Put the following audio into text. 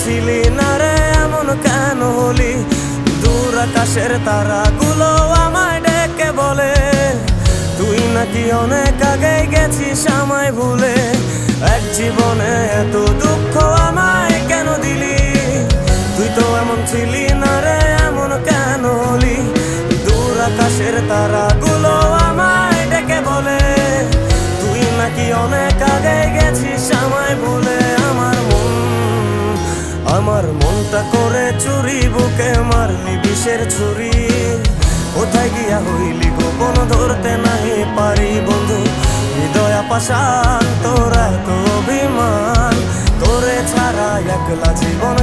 ছিলি না রে এমন কেন হলি? দূর আকাশের তারাগুলো আমায় ডেকে বলে তুই নাকি অনেক আগে গেছিস আমায় ভুলে। এক জীবনে এত দুঃখ আমায় কেন দিলি? তুই তো এমন ছিলি না রে এমন কেন হলি? দূর আকাশের তারাগুলো আমায় ডেকে বলে তুই নাকি অনেক আগে গেছিস আমায় ভুলে। আমার মনটা করে চুরি, বুকে মারলি বিষের ছুরি। কোথায় গিয়া হইলি গোপন ধরতে নাই পারি বন্ধু। হৃদয় পাষাণ তোর এত অভিমান, তোরে ছাড়া একলা জীবন